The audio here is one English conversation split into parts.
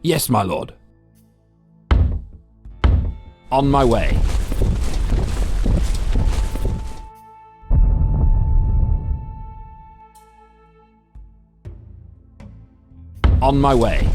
Yes, my lord. On my way. On my way.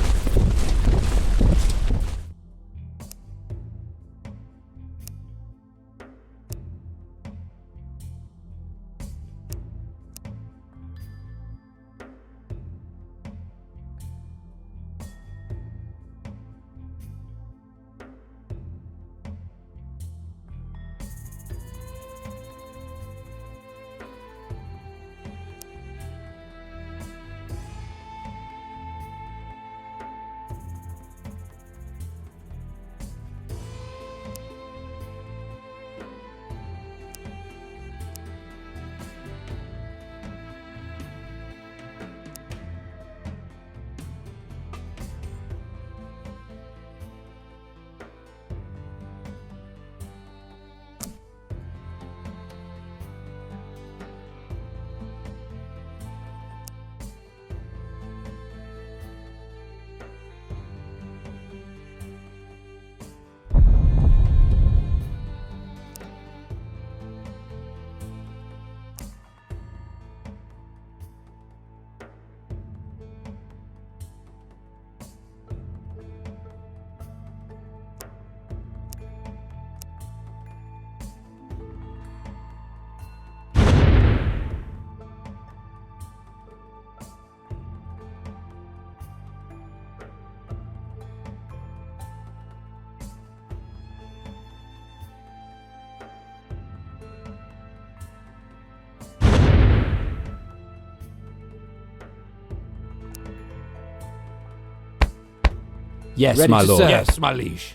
Yes, Ready my to lord. serve. Yes, my liege.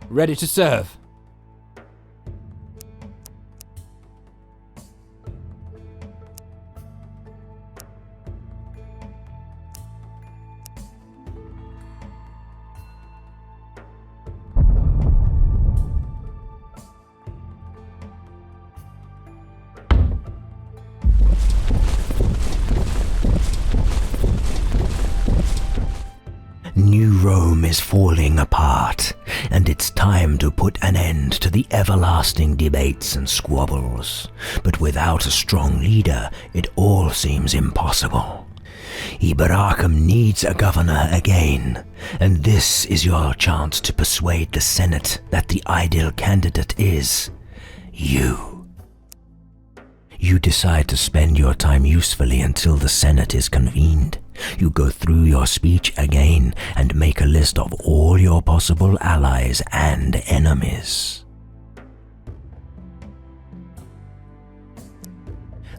Ready to serve. New Rome is falling apart, and it's time to put an end to the everlasting debates and squabbles. But without a strong leader, it all seems impossible. Iberacum needs a governor again, and this is your chance to persuade the Senate that the ideal candidate is you. You decide to spend your time usefully until the Senate is convened. You go through your speech again and make a list of all your possible allies and enemies.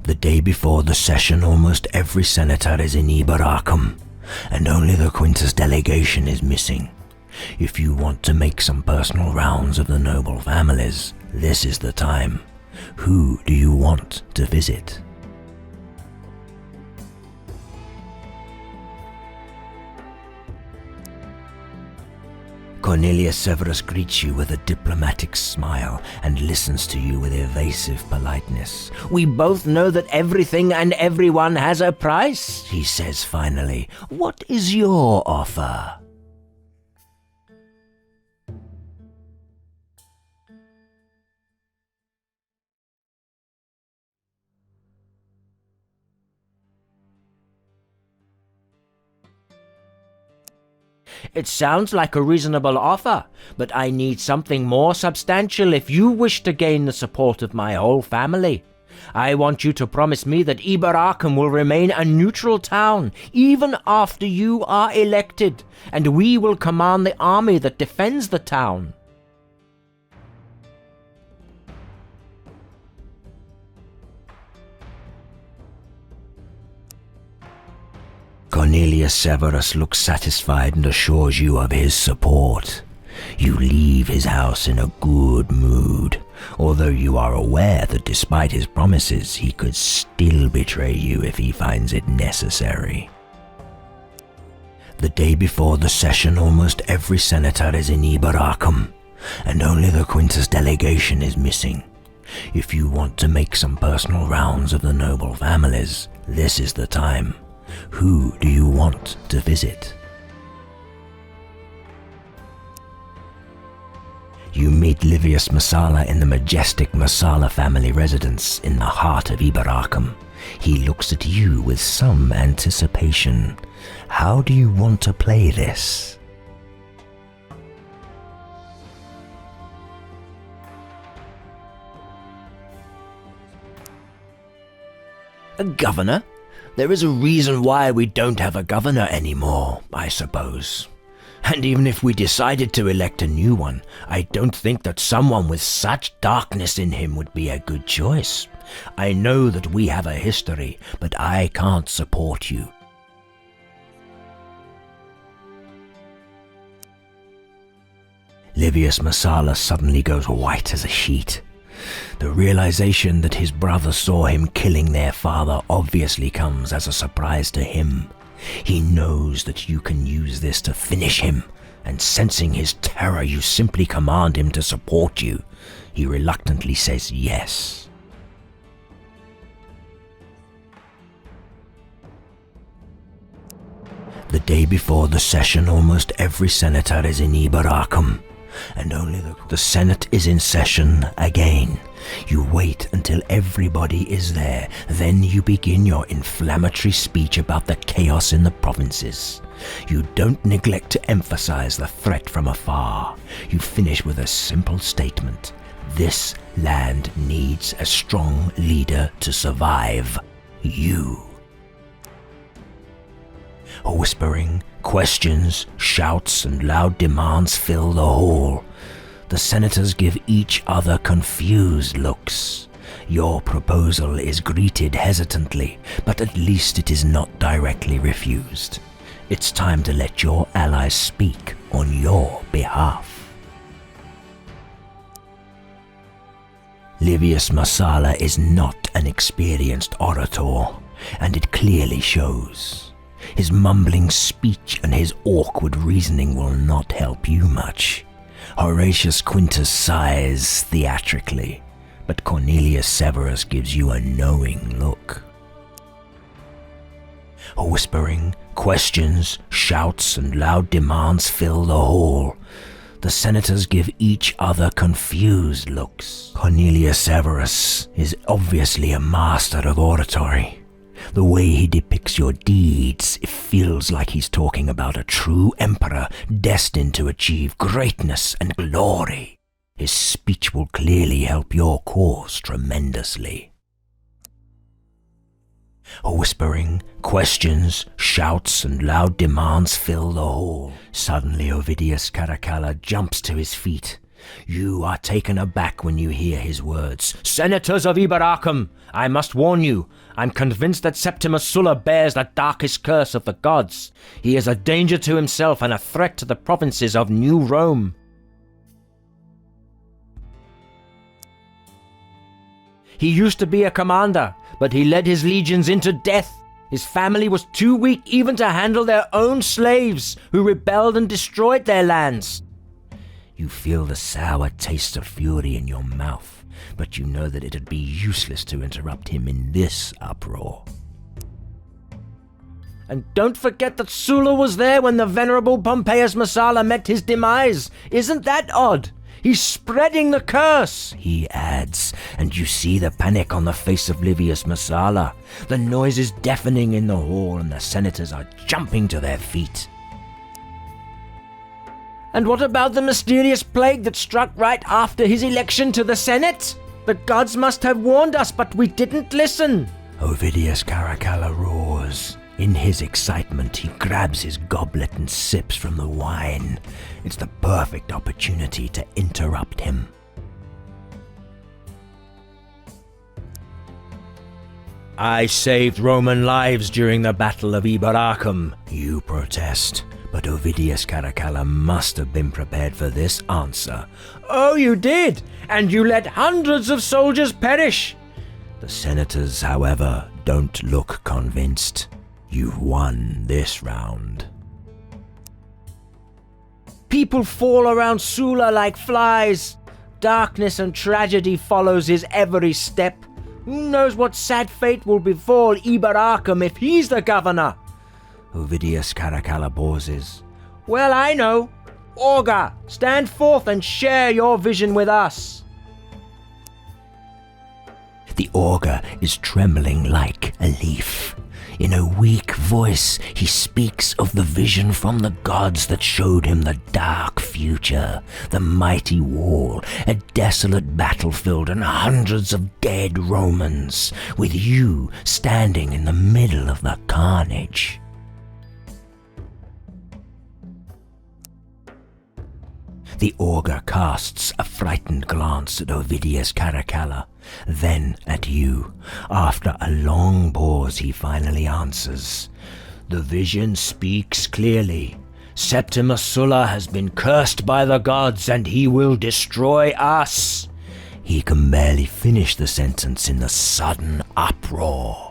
The day before the session, almost every senator is in Iberacum, and only the Quintus delegation is missing. If you want to make some personal rounds of the noble families, this is the time. Who do you want to visit? Cornelius Severus greets you with a diplomatic smile and listens to you with evasive politeness. "We both know that everything and everyone has a price," he says finally. "What is your offer?" "It sounds like a reasonable offer, but I need something more substantial if you wish to gain the support of my whole family. I want you to promise me that Iberacum will remain a neutral town even after you are elected, and we will command the army that defends the town." Cornelius Severus looks satisfied and assures you of his support. You leave his house in a good mood, although you are aware that despite his promises, he could still betray you if he finds it necessary. The day before the session, almost every senator is in Iberacum, and only the Quintus delegation is missing. If you want to make some personal rounds of the noble families, this is the time. Who do you want to visit? You meet Livius Messala in the majestic Messala family residence in the heart of Iberacum. He looks at you with some anticipation. How do you want to play this? A governor? There is a reason why we don't have a governor anymore, I suppose. And even if we decided to elect a new one, I don't think that someone with such darkness in him would be a good choice. I know that we have a history, but I can't support you. Livius Messala suddenly goes white as a sheet. The realization that his brother saw him killing their father obviously comes as a surprise to him. He knows that you can use this to finish him, and sensing his terror, you simply command him to support you. He reluctantly says yes. The day before the session, almost every senator is in Iberacum, and only the Senate is in session again. You wait until everybody is there, then you begin your inflammatory speech about the chaos in the provinces. You don't neglect to emphasize the threat from afar. You finish with a simple statement. This land needs a strong leader to survive. You. Whispering, questions, shouts, and loud demands fill the hall. The senators give each other confused looks. Your proposal is greeted hesitantly, but at least it is not directly refused. It's time to let your allies speak on your behalf. Livius Marsala is not an experienced orator, and it clearly shows. His mumbling speech and his awkward reasoning will not help you much. Horatius Quintus sighs theatrically, but Cornelius Severus gives you a knowing look. Whispering, questions, shouts, and loud demands fill the hall. The senators give each other confused looks. Cornelius Severus is obviously a master of oratory. The way he depicts your deeds, it feels like he's talking about a true emperor destined to achieve greatness and glory. His speech will clearly help your cause tremendously. Whispering, questions, shouts, and loud demands fill the hall. Suddenly Ovidius Caracalla jumps to his feet. You are taken aback when you hear his words. "Senators of Iberacum, I must warn you, I'm convinced that Septimus Sulla bears the darkest curse of the gods. He is a danger to himself and a threat to the provinces of New Rome. He used to be a commander, but he led his legions into death. His family was too weak even to handle their own slaves, who rebelled and destroyed their lands." You feel the sour taste of fury in your mouth, but you know that it'd be useless to interrupt him in this uproar. "And don't forget that Sulla was there when the venerable Pompeius Messala met his demise. Isn't that odd? He's spreading the curse," he adds, and you see the panic on the face of Livius Messala. The noise is deafening in the hall and the senators are jumping to their feet. "And what about the mysterious plague that struck right after his election to the Senate? The gods must have warned us, but we didn't listen." Ovidius Caracalla roars. In his excitement, he grabs his goblet and sips from the wine. It's the perfect opportunity to interrupt him. "I saved Roman lives during the Battle of Iberacum," you protest. But Ovidius Caracalla must have been prepared for this answer. "Oh, you did? And you let hundreds of soldiers perish?" The senators, however, don't look convinced. You've won this round. "People fall around Sulla like flies. Darkness and tragedy follows his every step. Who knows what sad fate will befall Iberacum if he's the governor?" Ovidius Caracalla pauses. "Well, I know. Augur, stand forth and share your vision with us." The augur is trembling like a leaf. In a weak voice, he speaks of the vision from the gods that showed him the dark future, the mighty wall, a desolate battlefield, and hundreds of dead Romans, with you standing in the middle of the carnage. The augur casts a frightened glance at Ovidius Caracalla, then at you. After a long pause, he finally answers. "The vision speaks clearly. Septimus Sulla has been cursed by the gods, and he will destroy us." He can barely finish the sentence in the sudden uproar.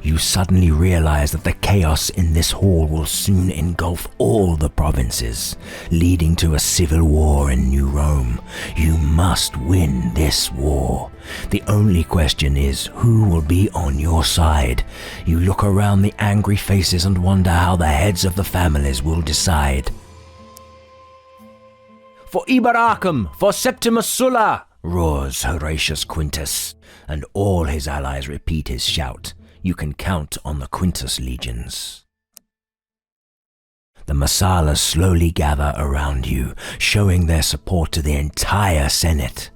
You suddenly realize that the chaos in this hall will soon engulf all the provinces, leading to a civil war in New Rome. You must win this war. The only question is, who will be on your side? You look around the angry faces and wonder how the heads of the families will decide. "For Iberacum, for Septimus Sulla!" roars Horatius Quintus, and all his allies repeat his shout. You can count on the Quintus legions. The Massalas slowly gather around you, showing their support to the entire Senate.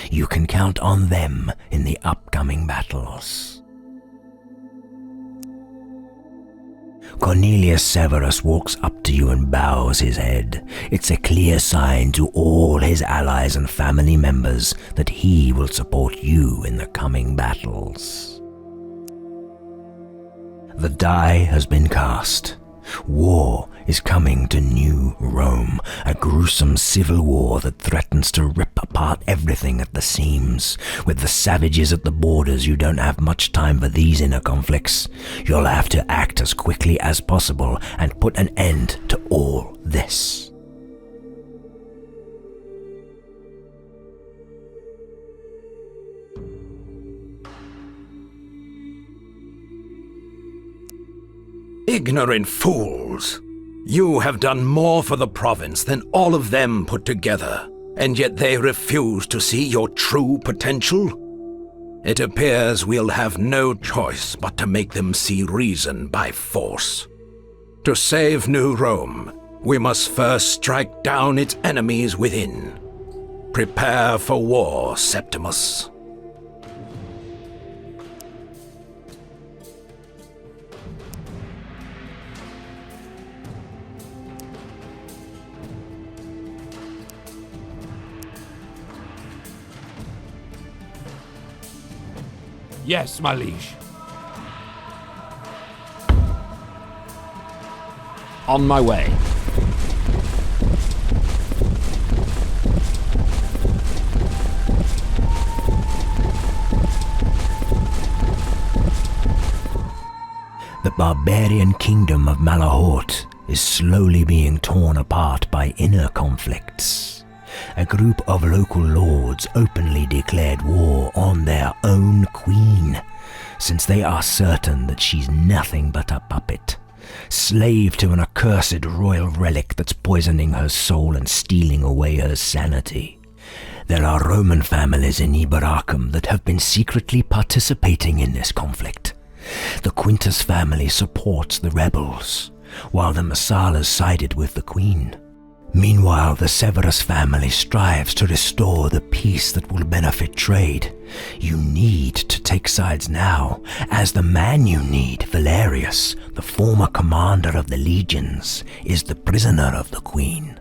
You can count on them in the upcoming battles. Cornelius Severus walks up to you and bows his head. It's a clear sign to all his allies and family members that he will support you in the coming battles. The die has been cast. War is coming to New Rome, a gruesome civil war that threatens to rip apart everything at the seams. With the savages at the borders, you don't have much time for these inner conflicts. You'll have to act as quickly as possible and put an end to all this. Ignorant fools! You have done more for the province than all of them put together, and yet they refuse to see your true potential? It appears we'll have no choice but to make them see reason by force. To save New Rome, we must first strike down its enemies within. Prepare for war, Septimus. Yes, my liege. On my way. The barbarian kingdom of Malahort is slowly being torn apart by inner conflicts. A group of local lords openly declared war on their own queen, since they are certain that she's nothing but a puppet, slave to an accursed royal relic that's poisoning her soul and stealing away her sanity. There are Roman families in Iberacum that have been secretly participating in this conflict. The Quintus family supports the rebels, while the Massalas sided with the queen. Meanwhile, the Severus family strives to restore the peace that will benefit trade. You need to take sides now, as the man you need, Valerius, the former commander of the legions, is the prisoner of the queen.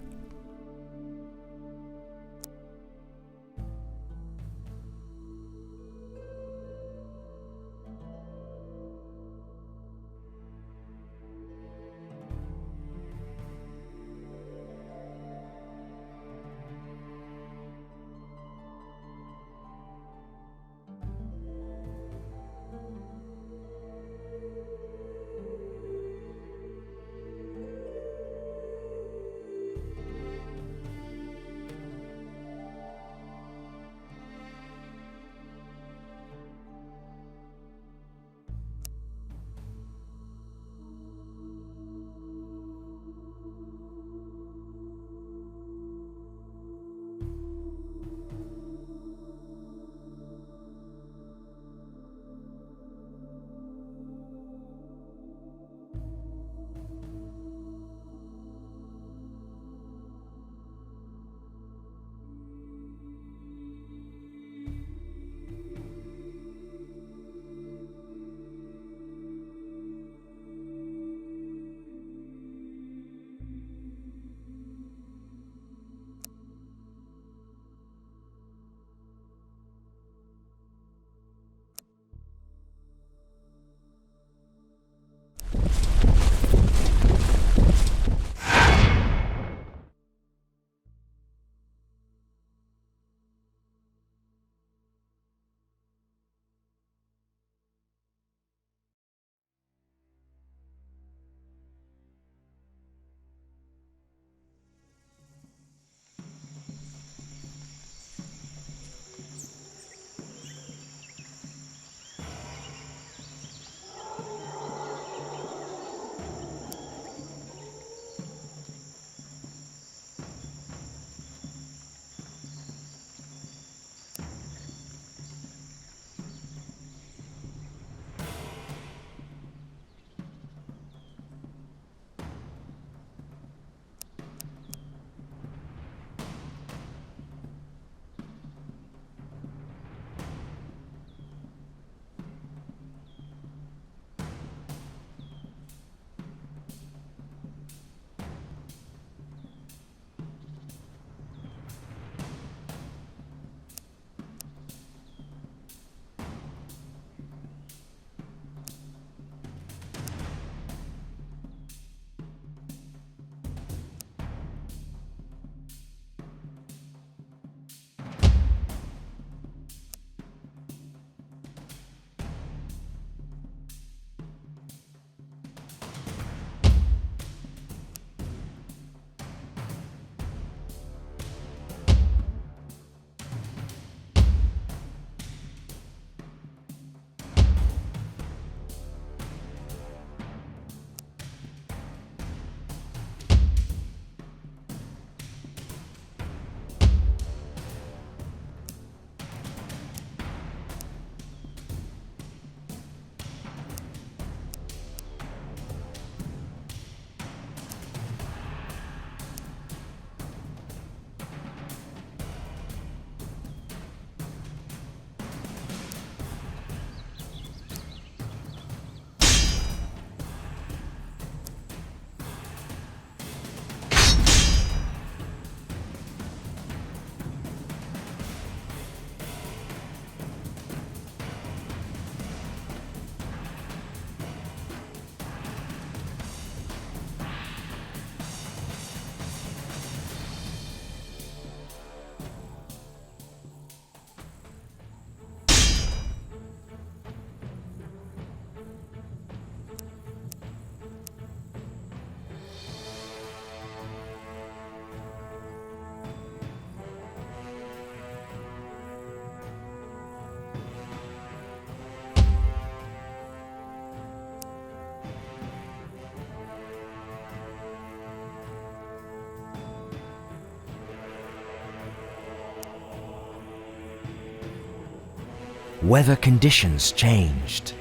Weather conditions changed.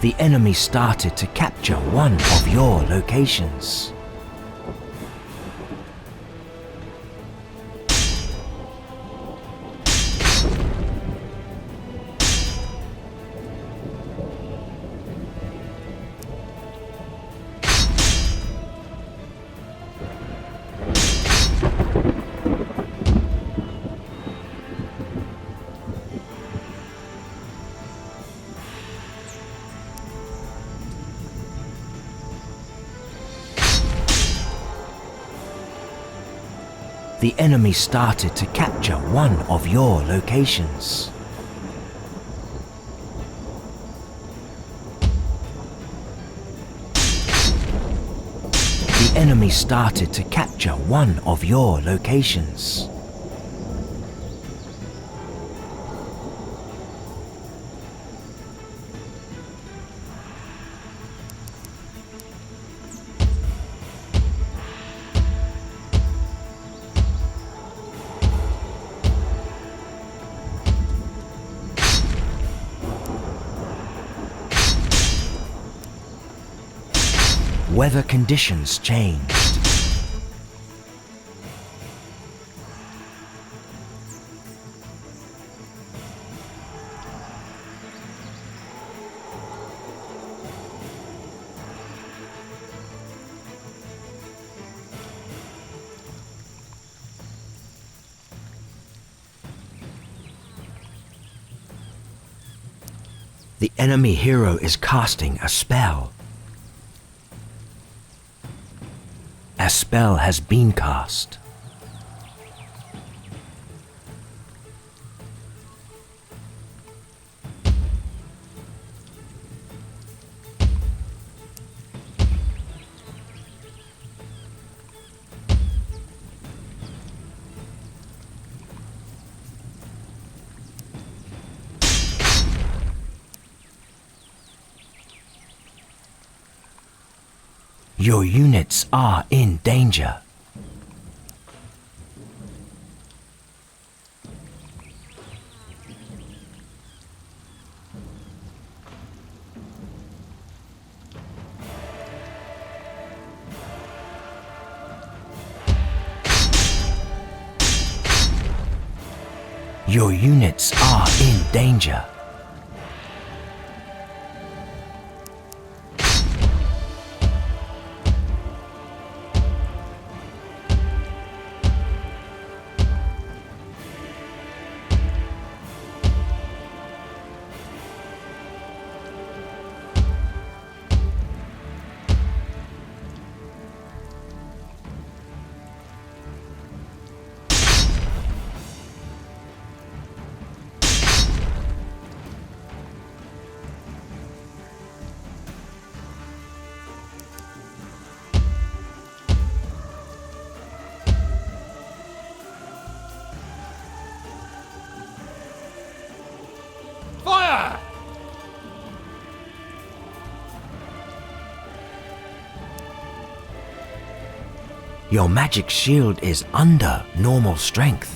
The enemy started to capture one of your locations. The enemy started to capture one of your locations. The enemy started to capture one of your locations. Weather conditions changed. The enemy hero is casting a spell. A spell has been cast. Your units are in danger. Your units are in danger. Fire! Your magic shield is under normal strength.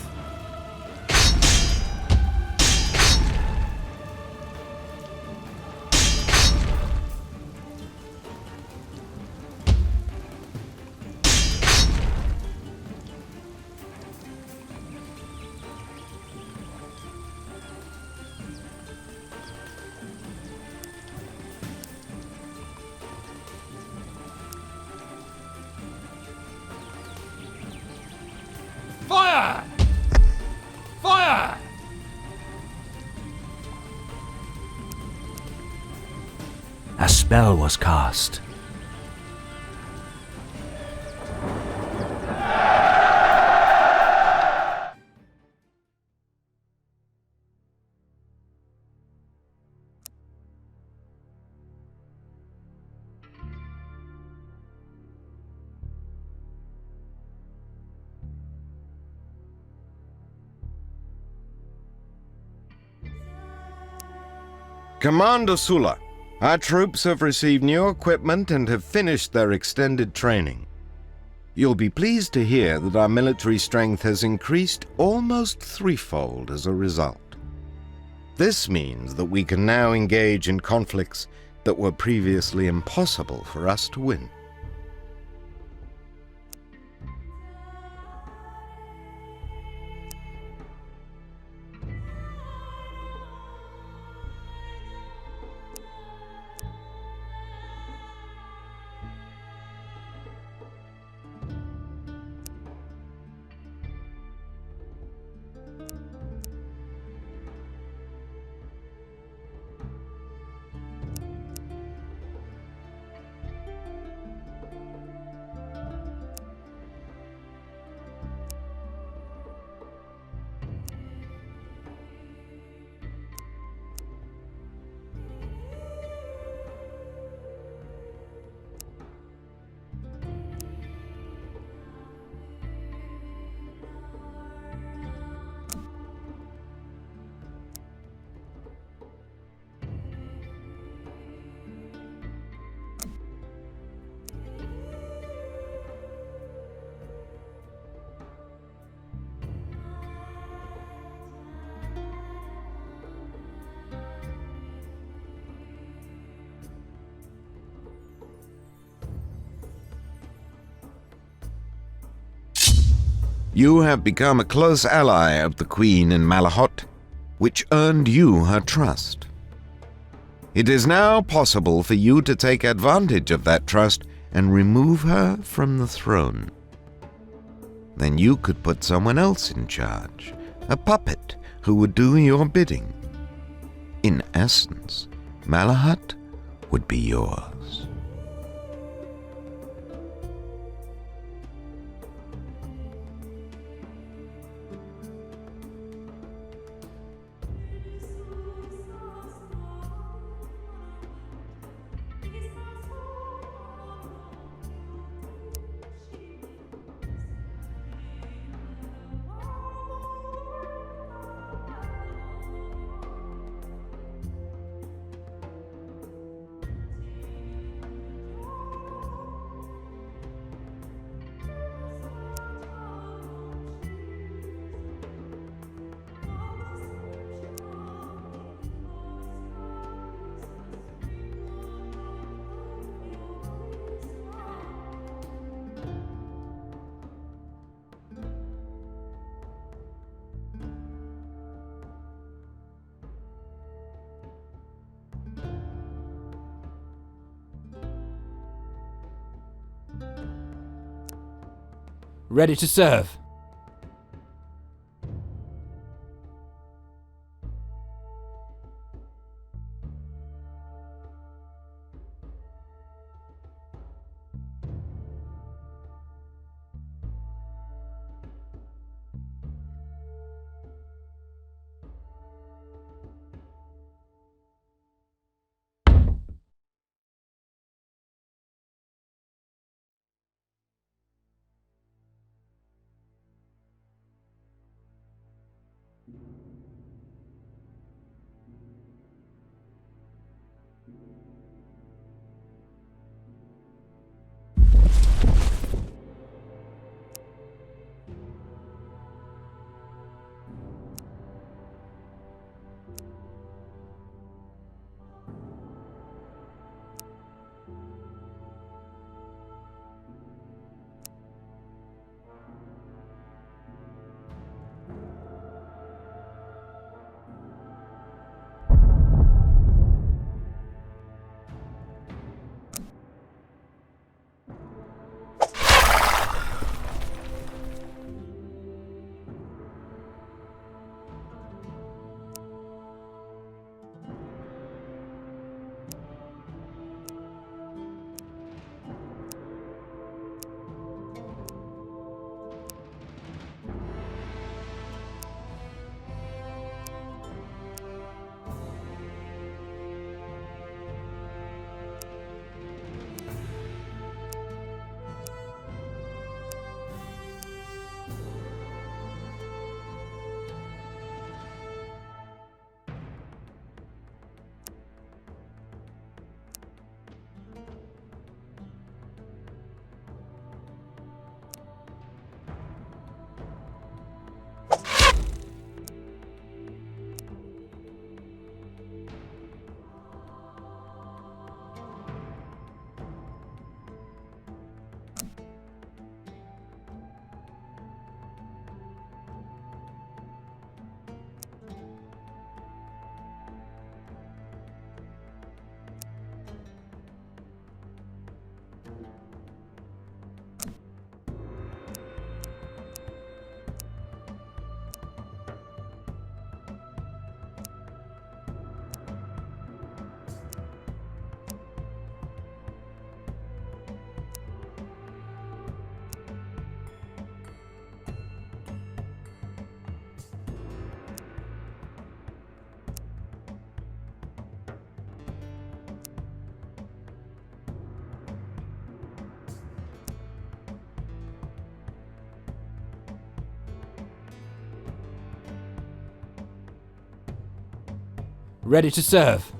Fire! Fire! A spell was cast. Commander Sulla, our troops have received new equipment and have finished their extended training. You'll be pleased to hear that our military strength has increased almost threefold as a result. This means that we can now engage in conflicts that were previously impossible for us to win. You have become a close ally of the Queen in Malahot, which earned you her trust. It is now possible for you to take advantage of that trust and remove her from the throne. Then you could put someone else in charge, a puppet who would do your bidding. In essence, Malahot would be yours. Ready to serve. Ready to serve.